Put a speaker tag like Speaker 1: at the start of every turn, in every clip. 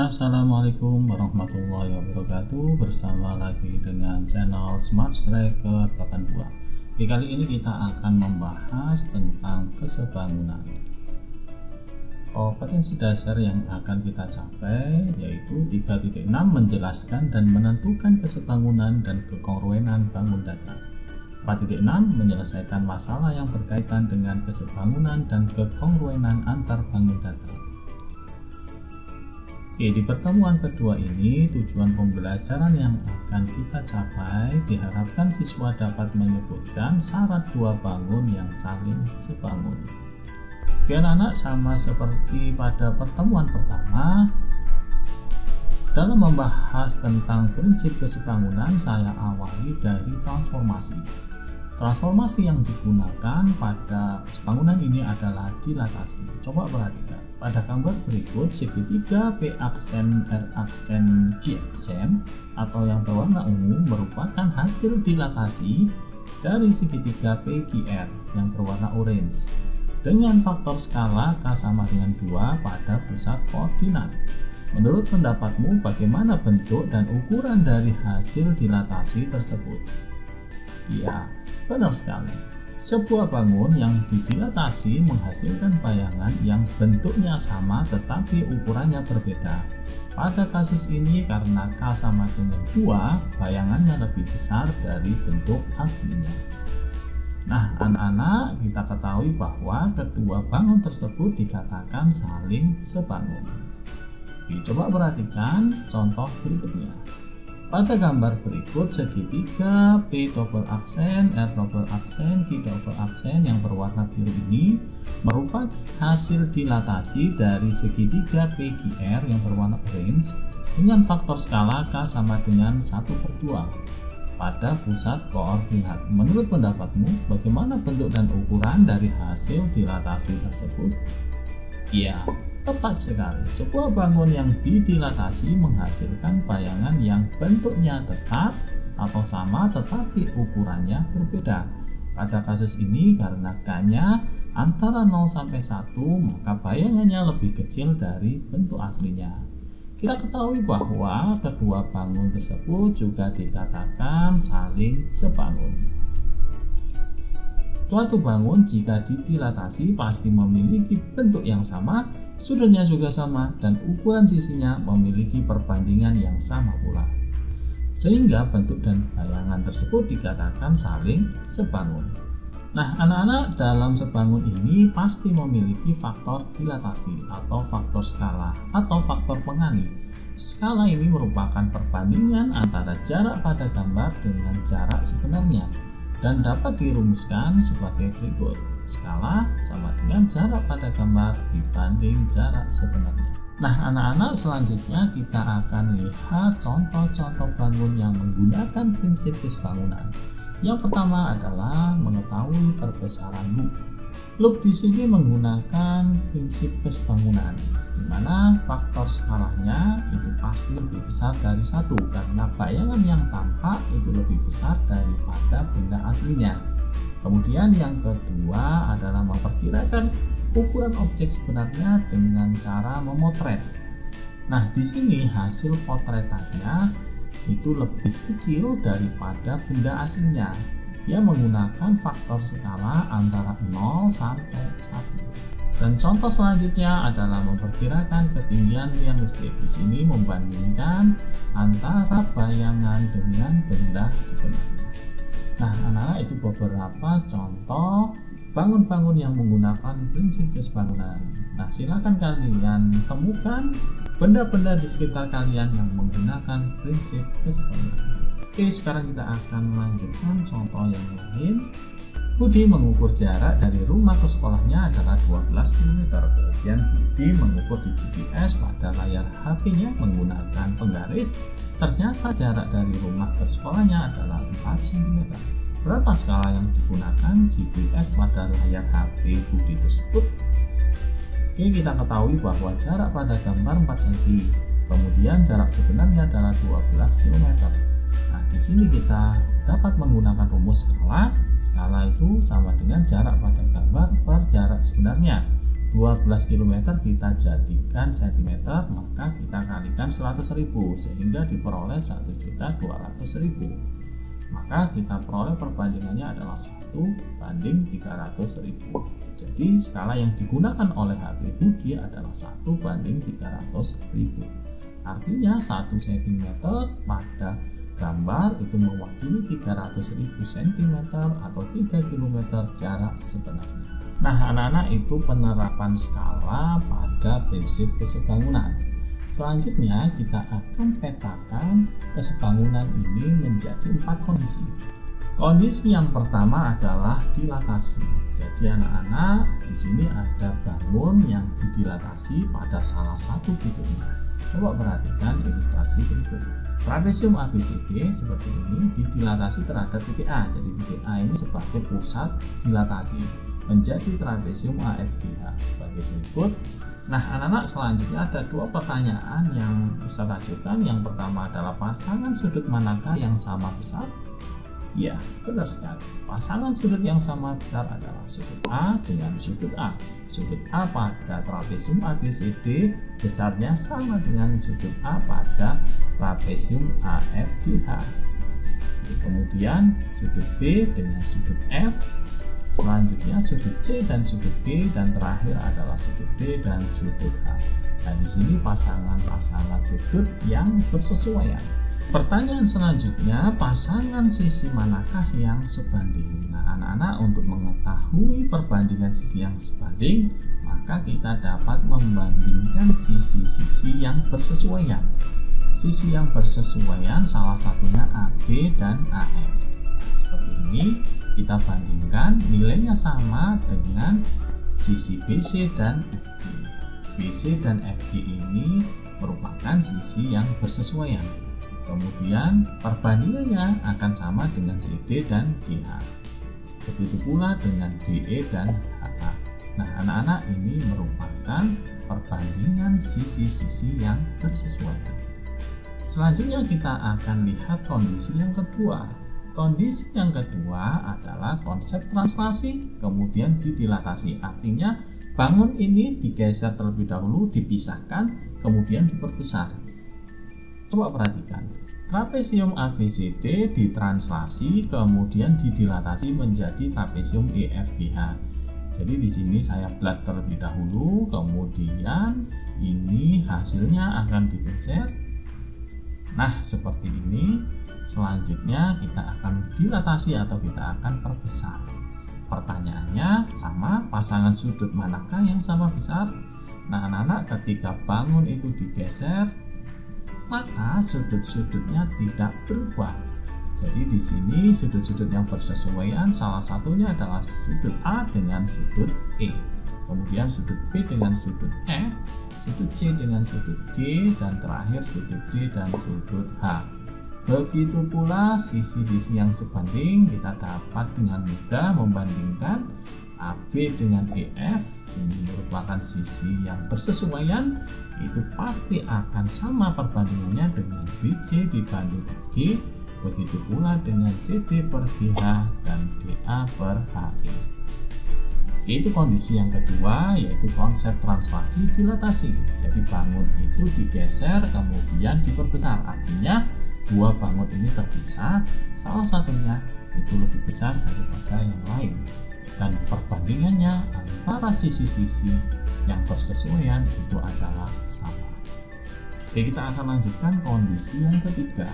Speaker 1: Assalamualaikum warahmatullahi wabarakatuh. Bersama lagi dengan channel Smart Striker 82. Di kali ini kita akan membahas tentang kesebangunan. Kompetensi dasar yang akan kita capai yaitu 3.6 menjelaskan dan menentukan kesebangunan dan kekongruenan bangun data. 4.6 menyelesaikan masalah yang berkaitan dengan kesebangunan dan kekongruenan antar bangun data. Oke, di pertemuan kedua ini tujuan pembelajaran yang akan kita capai diharapkan siswa dapat menyebutkan syarat dua bangun yang saling sebangun. Oke anak-anak, sama seperti pada pertemuan pertama, dalam membahas tentang prinsip kesebangunan saya awali dari transformasi. Transformasi yang digunakan pada kesebangunan ini adalah dilatasi. Coba perhatikan. Pada gambar berikut, segitiga P aksen R aksen Q aksen atau yang berwarna ungu merupakan hasil dilatasi dari segitiga PQR yang berwarna orange dengan faktor skala K sama dengan 2 pada pusat koordinat. Menurut pendapatmu, bagaimana bentuk dan ukuran dari hasil dilatasi tersebut? Ya, benar sekali. Sebuah bangun yang didilatasi menghasilkan bayangan yang bentuknya sama tetapi ukurannya berbeda. Pada kasus ini karena K sama dengan 2, bayangannya lebih besar dari bentuk aslinya. Nah, anak-anak, kita ketahui bahwa kedua bangun tersebut dikatakan saling sebangun. Oke, coba perhatikan contoh berikutnya. Pada gambar berikut, segitiga P double aksen, R double aksen, Q double aksen yang berwarna biru ini merupakan hasil dilatasi dari segitiga PQR yang berwarna orange dengan faktor skala K sama dengan 1/2 pada pusat koordinat. Menurut pendapatmu, bagaimana bentuk dan ukuran dari hasil dilatasi tersebut? Ya, tepat sekali. Sebuah bangun yang didilatasi menghasilkan bayangan yang bentuknya tetap atau sama tetapi ukurannya berbeda. Pada kasus ini karena K-nya antara 0 sampai 1, maka bayangannya lebih kecil dari bentuk aslinya. Kita ketahui bahwa kedua bangun tersebut juga dikatakan saling sebangun. Suatu bangun jika didilatasi pasti memiliki bentuk yang sama, sudutnya juga sama, dan ukuran sisinya memiliki perbandingan yang sama pula. Sehingga bentuk dan bayangan tersebut dikatakan saling sebangun. Nah, anak-anak, dalam sebangun ini pasti memiliki faktor dilatasi atau faktor skala atau faktor pengali. Skala ini merupakan perbandingan antara jarak pada gambar dengan jarak sebenarnya dan dapat dirumuskan sebagai berikut. Skala sama dengan jarak pada gambar dibanding jarak sebenarnya. Nah, anak-anak, selanjutnya kita akan lihat contoh-contoh bangun yang menggunakan prinsip kesebangunan. Yang pertama adalah mengetahui perbesaran loop. Loop di sini menggunakan prinsip kesebangunan, di mana faktor skalanya itu pasti lebih besar dari 1 karena bayangan yang tampak itu lebih besar daripada benda aslinya. Kemudian yang kedua adalah memperkirakan ukuran objek sebenarnya dengan cara memotret. Nah, di sini hasil potretannya itu lebih kecil daripada benda aslinya. Dia menggunakan faktor skala antara 0 sampai 1. Dan contoh selanjutnya adalah memperkirakan ketinggian tiang listrik. Di sini membandingkan antara bayangan dengan benda sebenarnya. Nah, anak-anak, itu beberapa contoh bangun-bangun yang menggunakan prinsip kesebangunan. Nah, silakan kalian temukan benda-benda di sekitar kalian yang menggunakan prinsip kesebangunan. Oke, sekarang kita akan melanjutkan contoh yang lain. Budi mengukur jarak dari rumah ke sekolahnya adalah 12 km. Kemudian Budi mengukur di GPS pada layar HP-nya menggunakan penggaris. Ternyata jarak dari rumah ke sekolahnya adalah 4 cm. Berapa skala yang digunakan GPS pada layar HP Budi tersebut? Oke, kita ketahui bahwa jarak pada gambar 4 cm. Kemudian jarak sebenarnya adalah 12 km. Nah, di sini kita dapat menggunakan rumus skala. Skala itu sama dengan jarak pada gambar per jarak sebenarnya. 12 km kita jadikan cm, maka kita kalikan 100.000 sehingga diperoleh 1.200.000. Maka kita peroleh perbandingannya adalah 1:300.000. Jadi skala yang digunakan oleh Habibie dia adalah 1:300.000. Artinya 1 cm pada gambar itu mewakili 300.000 cm atau 3 km jarak sebenarnya. Nah, anak-anak, itu penerapan skala pada prinsip kesebangunan. Selanjutnya kita akan petakan kesebangunan ini menjadi 4 kondisi. Kondisi yang pertama adalah dilatasi. Jadi anak-anak, di sini ada bangun yang didilatasi pada salah satu titiknya. Coba perhatikan ilustrasi berikut. Trapesium ABCD seperti ini didilatasi terhadap titik A. Jadi titik A ini sebagai pusat dilatasi menjadi trapesium AFGH sebagai berikut. Nah, anak-anak, selanjutnya ada 2 pertanyaan yang Ustaz ajukan. Yang pertama adalah pasangan sudut manakah yang sama besar? Ya, benar sekali. Pasangan sudut yang sama besar adalah sudut A dengan sudut A. Sudut A pada trapesium ABCD besarnya sama dengan sudut A pada trapesium AFGH. Kemudian sudut B dengan sudut F. Selanjutnya sudut C dan sudut D, dan terakhir adalah sudut D dan sudut H. Nah, di sini pasangan-pasangan sudut yang bersesuaian. Pertanyaan selanjutnya, pasangan sisi manakah yang sebanding? Nah, anak-anak, untuk mengetahui perbandingan sisi yang sebanding, maka kita dapat membandingkan sisi-sisi yang bersesuaian. Sisi yang bersesuaian salah satunya AB dan AF. Seperti ini. Kita bandingkan, nilainya sama dengan sisi BC dan FG. BC dan FG ini merupakan sisi yang bersesuaian. Kemudian perbandingannya akan sama dengan CD dan DH. Begitu pula dengan DE dan HA. Nah, anak-anak, ini merupakan perbandingan sisi-sisi yang bersesuaian. Selanjutnya kita akan lihat kondisi yang kedua. Kondisi yang kedua adalah konsep translasi kemudian didilatasi. Artinya bangun ini digeser terlebih dahulu, dipisahkan, kemudian diperbesar. Coba perhatikan. Trapesium ABCD ditranslasi kemudian didilatasi menjadi trapesium EFGH. Jadi di sini saya plat terlebih dahulu, kemudian ini hasilnya akan digeser. Nah, seperti ini. Selanjutnya kita akan dilatasi atau kita akan perbesar. Pertanyaannya sama, pasangan sudut manakah yang sama besar? Nah, anak-anak, ketika bangun itu digeser, maka sudut-sudutnya tidak berubah. Jadi di sini sudut-sudut yang bersesuaian salah satunya adalah sudut A dengan sudut E. Kemudian sudut B dengan sudut F, sudut C dengan sudut G, dan terakhir sudut D dan sudut H. Begitu pula sisi-sisi yang sebanding kita dapat dengan mudah membandingkan AB dengan EF. Ini merupakan sisi yang bersesuaian, itu pasti akan sama perbandingannya dengan BC dibanding FG. Begitu pula dengan CD per GH dan DA per HE. Itu kondisi yang kedua, yaitu konsep translasi dilatasi. Jadi bangun itu digeser kemudian diperbesar. Artinya dua bangun ini terpisah, salah satunya itu lebih besar daripada yang lain, dan perbandingannya antara sisi-sisi yang bersesuaian itu adalah sama. Oke, kita akan lanjutkan kondisi yang ketiga.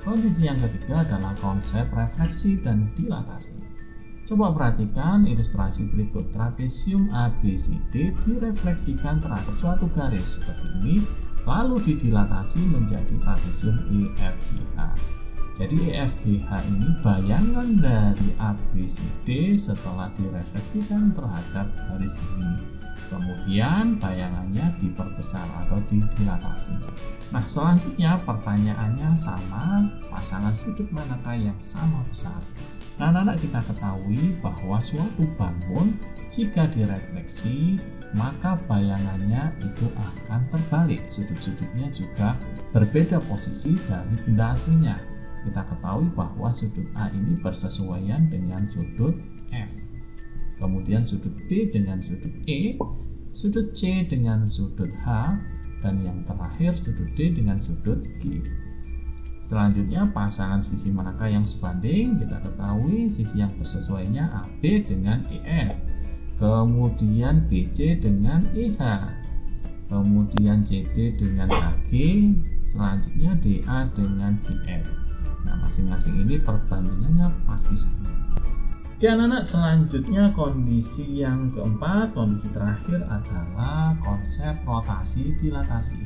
Speaker 1: Kondisi yang ketiga adalah konsep refleksi dan dilatasi. Coba perhatikan ilustrasi berikut. Trapesium ABCD direfleksikan terhadap suatu garis seperti ini, lalu didilatasi menjadi trapesium EFGH. Jadi EFGH ini bayangan dari ABCD setelah direfleksikan terhadap garis ini. Kemudian bayangannya diperbesar atau didilatasi. Nah, selanjutnya pertanyaannya sama, pasangan sudut manakah yang sama besar? Nah, anak-anak, kita ketahui bahwa suatu bangun jika direfleksi maka bayangannya itu akan terbalik, sudut-sudutnya juga berbeda posisi dari benda aslinya. Kita ketahui bahwa sudut A ini bersesuaian dengan sudut F, kemudian sudut B dengan sudut E, sudut C dengan sudut H, dan yang terakhir sudut D dengan sudut G. Selanjutnya pasangan sisi manakah yang sebanding? Kita ketahui sisi yang bersesuaiannya AB dengan EF, kemudian BC dengan EH, kemudian CD dengan AG, selanjutnya DA dengan BF. Nah, masing-masing ini perbandingannya pasti sama. Oke anak-anak, selanjutnya kondisi yang keempat, kondisi terakhir adalah konsep rotasi dilatasi.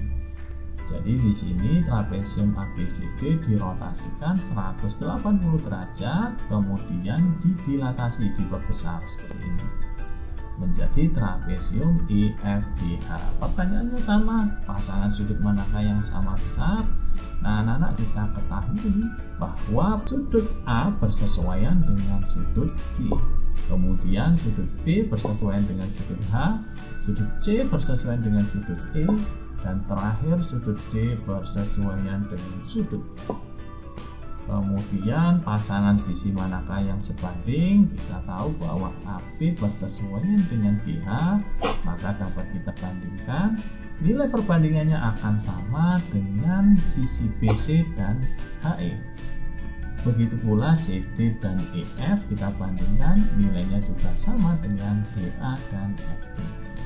Speaker 1: Jadi di sini trapesium ABCD dirotasikan 180 derajat, kemudian didilatasi, diperbesar seperti ini menjadi trapesium EFGH. Pertanyaannya sama, pasangan sudut manakah yang sama besar? Nah, anak-anak, kita ketahui bahwa sudut A bersesuaian dengan sudut G, kemudian sudut B bersesuaian dengan sudut H, sudut C bersesuaian dengan sudut E, dan terakhir sudut D bersesuaian dengan sudut E. Kemudian pasangan sisi manakah yang sebanding? Kita tahu bahwa AB bersesuaian dengan GH, maka dapat kita bandingkan. Nilai perbandingannya akan sama dengan sisi BC dan HE. Begitu pula CD dan EF kita bandingkan, nilainya juga sama dengan DA dan FG.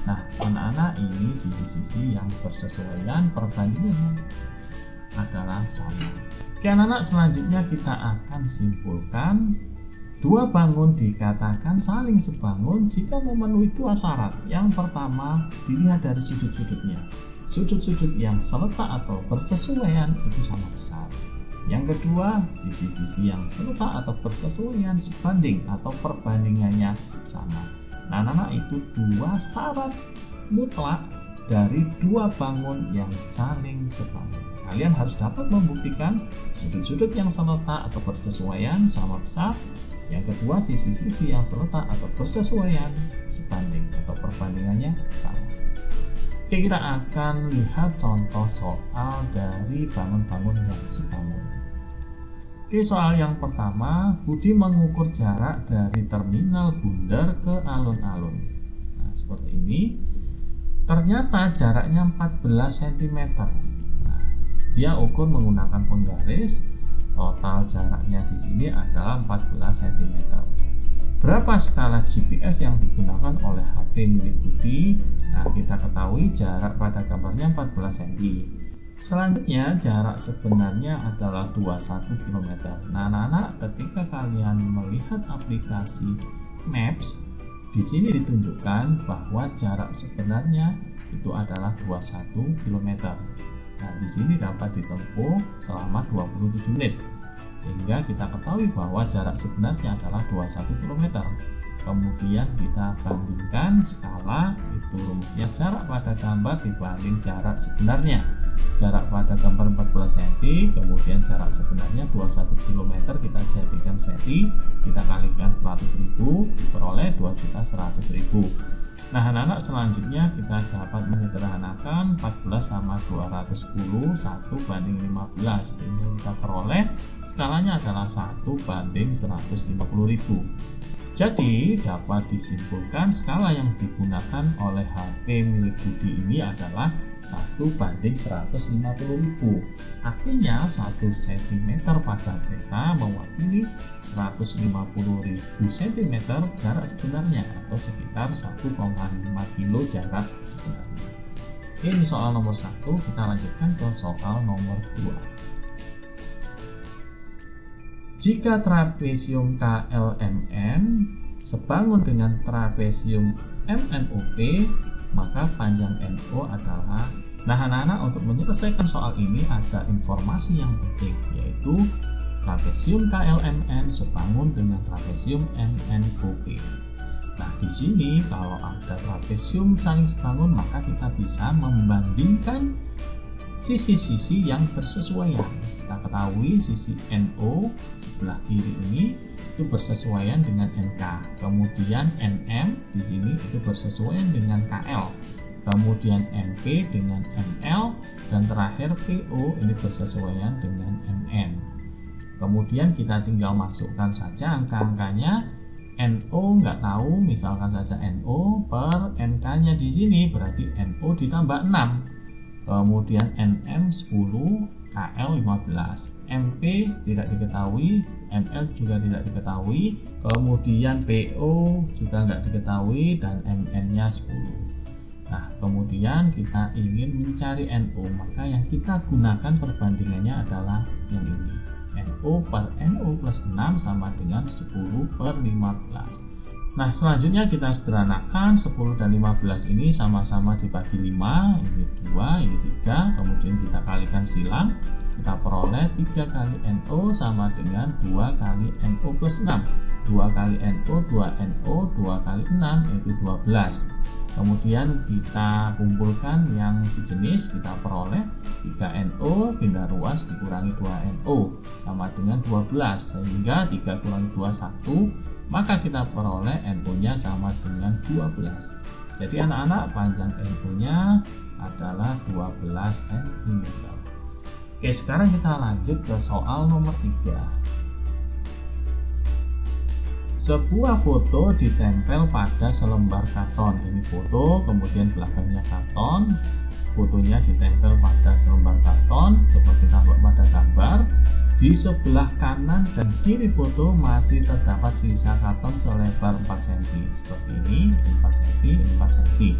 Speaker 1: Nah, anak-anak, ini sisi-sisi yang bersesuaian perbandingannya adalah sama. Oke anak-anak, selanjutnya kita akan simpulkan dua bangun dikatakan saling sebangun jika memenuhi dua syarat. Yang pertama, dilihat dari sudut-sudutnya. Sudut-sudut yang seletak atau bersesuaian itu sama besar. Yang kedua, sisi-sisi yang seletak atau bersesuaian sebanding atau perbandingannya sama. Nah anak-anak, itu dua syarat mutlak dari dua bangun yang saling sebangun. Kalian harus dapat membuktikan sudut-sudut yang seletak atau bersesuaian sama besar. Yang kedua, sisi-sisi yang seletak atau bersesuaian sebanding atau perbandingannya sama. Oke, kita akan lihat contoh soal dari bangun-bangun yang sebangun. Oke, soal yang pertama, Budi mengukur jarak dari terminal Bundar ke alun-alun. Nah, seperti ini. Ternyata jaraknya 14 cm. Dia ukur menggunakan penggaris, total jaraknya di sini adalah 14 cm. Berapa skala GPS yang digunakan oleh HP milik Budi? Nah, kita ketahui jarak pada gambarnya 14 cm. Selanjutnya, jarak sebenarnya adalah 21 km. Nah, anak-anak, ketika kalian melihat aplikasi Maps, di sini ditunjukkan bahwa jarak sebenarnya itu adalah 21 km. Nah, di sini dapat ditempuh selama 27 menit. Sehingga kita ketahui bahwa jarak sebenarnya adalah 21 km. Kemudian kita bandingkan skala, itu rumusnya jarak pada gambar dibanding jarak sebenarnya. Jarak pada gambar 14 cm, kemudian jarak sebenarnya 21 km, kita jadikan cm, kita kalikan 100.000, diperoleh 2.100.000. Nah anak-anak, selanjutnya kita dapat menyederhanakan 14 sama 210, 1 banding 15, sehingga kita peroleh skalanya adalah 1 banding 150.000. Jadi dapat disimpulkan skala yang digunakan oleh HP milik Budi ini adalah 1 banding 150.000. Artinya 1 cm pada peta mewakili 150.000 cm jarak sebenarnya, atau sekitar 1,5 kilo jarak sebenarnya. Oke, ini soal nomor 1. Kita lanjutkan ke soal nomor 2. Jika trapesium KLMN sebangun dengan trapesium MNOP, maka panjang NO adalah. Nah anak-anak, untuk menyelesaikan soal ini ada informasi yang penting, yaitu trapesium KLMN sebangun dengan trapesium MNOP. Nah di sini kalau ada trapesium saling sebangun, maka kita bisa membandingkan sisi-sisi yang bersesuaian. Kita ketahui sisi NO sebelah kiri ini itu bersesuaian dengan NK, kemudian NM di sini itu bersesuaian dengan KL, kemudian MP dengan ML, dan terakhir PO ini bersesuaian dengan MN. Kemudian kita tinggal masukkan saja angka-angkanya. NO nggak tahu, misalkan saja NO per NK-nya di sini berarti NO ditambah 6. Kemudian NM 10, KL 15, MP tidak diketahui, ML juga tidak diketahui, kemudian PO juga nggak diketahui, dan MN-nya 10. Nah, kemudian kita ingin mencari NO, maka yang kita gunakan perbandingannya adalah yang ini. NO per NO plus 6 sama dengan 10 per 15. Nah, selanjutnya kita sederhanakan 10 dan 15 ini sama-sama dibagi 5, ini 2, ini 3, kemudian kita kalikan silang, kita peroleh 3 kali NO sama dengan 2 kali NO plus 6. 2 kali NO, 2 NO, 2 kali 6, yaitu 12. Kemudian kita kumpulkan yang sejenis, kita peroleh 3 NO pindah ruas dikurangi 2 NO sama dengan 12, sehingga 3 kurangi 2, 1, maka kita peroleh NO-nya sama dengan 12. Jadi anak-anak, panjang NO-nya adalah 12 cm. Oke, sekarang kita lanjut ke soal nomor 3. Sebuah foto ditempel pada selembar karton. Ini foto, kemudian belakangnya karton. Fotonya ditempel pada selembar karton seperti tampak pada gambar. Di sebelah kanan dan kiri foto masih terdapat sisa karton selebar 4 cm. Seperti ini 4 cm, 4 cm.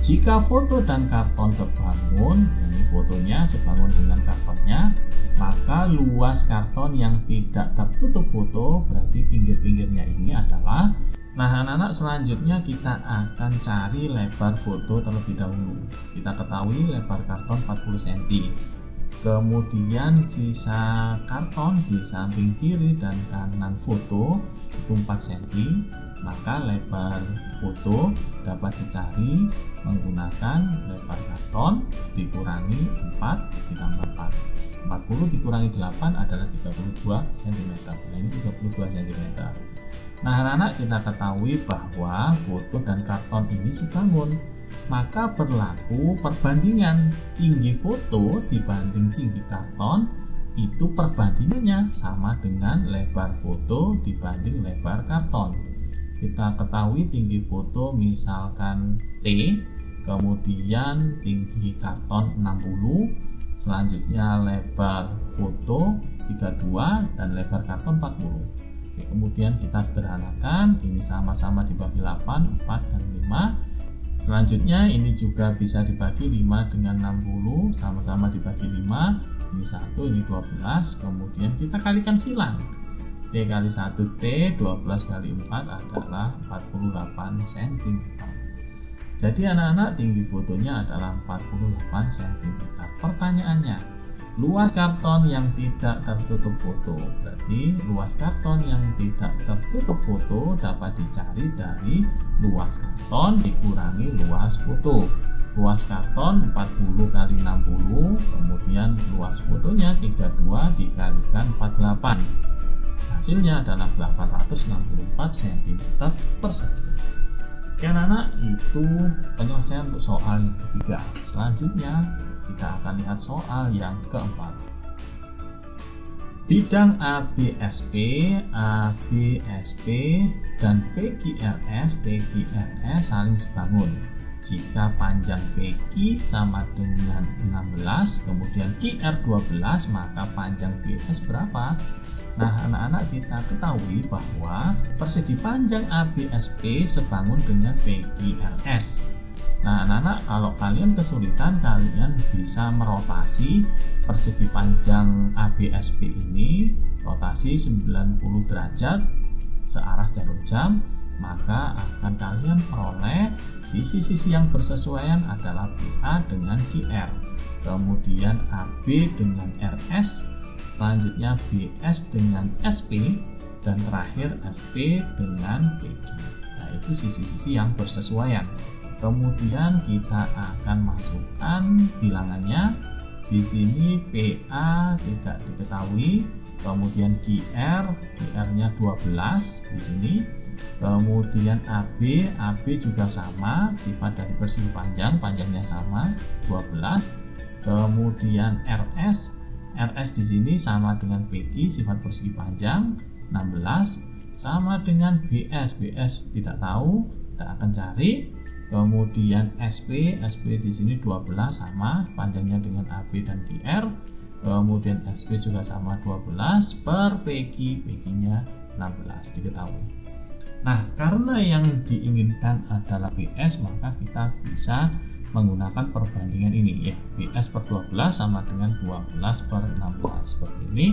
Speaker 1: Jika foto dan karton sebangun, ini fotonya sebangun dengan kartonnya, maka luas karton yang tidak tertutup foto, berarti pinggir-pinggirnya ini adalah. Nah, anak-anak, selanjutnya kita akan cari lebar foto terlebih dahulu. Kita ketahui lebar karton 40 cm. Kemudian sisa karton di samping kiri dan kanan foto itu 4 cm. Maka lebar foto dapat dicari menggunakan lebar karton dikurangi 4 ditambah 4. 40 dikurangi 8 adalah 32 cm. Nah, ini 32 cm. Nah, anak-anak, kita ketahui bahwa foto dan karton ini sebangun. Maka berlaku perbandingan tinggi foto dibanding tinggi karton, itu perbandingannya sama dengan lebar foto dibanding lebar karton. Kita ketahui tinggi foto misalkan T, kemudian tinggi karton 60, selanjutnya lebar foto 32 dan lebar karton 40. Oke, kemudian kita sederhanakan, ini sama-sama dibagi 8, 4 dan 5. Selanjutnya ini juga bisa dibagi 5 dengan 60, sama-sama dibagi 5, ini 1, ini 12, kemudian kita kalikan silang. T kali 1 T, 12 kali 4 adalah 48 cm. Jadi anak-anak, tinggi fotonya adalah 48 cm. Pertanyaannya, luas karton yang tidak tertutup foto. Berarti luas karton yang tidak tertutup foto dapat dicari dari luas karton dikurangi luas foto. Luas karton 40 kali 60, kemudian luas fotonya 32 dikalikan 48. Hasilnya adalah 864 cm persegi. Oke anak-anak, itu penyelesaian untuk soal yang ketiga. Selanjutnya kita akan lihat soal yang keempat. Bidang ABSP, ABSP, dan PQRS saling sebangun. Jika panjang PQ sama dengan 16, kemudian QR 12, maka panjang BS berapa? Nah, anak-anak, kita ketahui bahwa persegi panjang ABSP sebangun dengan PQRS. Nah, anak-anak, kalau kalian kesulitan, kalian bisa merotasi persegi panjang ABSP ini, rotasi 90 derajat searah jarum jam, maka akan kalian peroleh sisi-sisi yang bersesuaian adalah BA dengan QR, kemudian AB dengan RS, selanjutnya BS dengan SP, dan terakhir SP dengan PQ. Nah, itu sisi-sisi yang bersesuaian. Kemudian kita akan masukkan bilangannya. Di sini PA tidak diketahui, kemudian QR-nya 12 di sini. Kemudian AB juga sama, sifat dari persegi panjang, panjangnya sama 12. Kemudian RS di sini sama dengan PQ, sifat persegi panjang 16. sama dengan BS. BS tidak tahu, kita akan cari. Kemudian SP di sini 12 sama panjangnya dengan AB dan GR. Kemudian SP juga sama 12 per PQ, PQ-nya 16 diketahui. Nah, karena yang diinginkan adalah BS, maka kita bisa menggunakan perbandingan ini ya. BS per 12 sama dengan 12 per 16 seperti ini.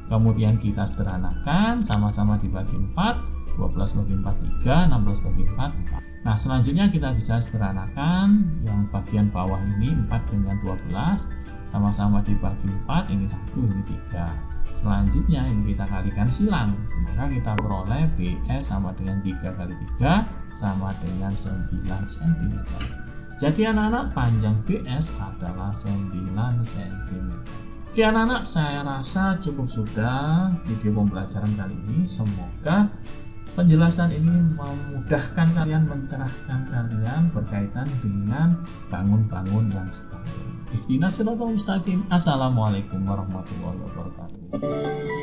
Speaker 1: Kemudian kita sederhanakan, sama-sama dibagi 4, 12 bagi 4 3, 16 bagi 4 4. Nah, selanjutnya kita bisa sederhanakan yang bagian bawah ini 4 dengan 12 sama-sama dibagi 4, ini 1, ini 3. Selanjutnya ini kita kalikan silang, maka kita peroleh BS sama dengan 3 kali 3 sama dengan 9 cm. Jadi anak-anak, panjang BS adalah 9 cm. Oke anak-anak, saya rasa cukup sudah video pembelajaran kali ini. Semoga penjelasan ini memudahkan kalian, mencerahkan kalian berkaitan dengan bangun-bangun yang seperti ini. Ihdinas siratal mustaqim. Assalamualaikum warahmatullahi wabarakatuh.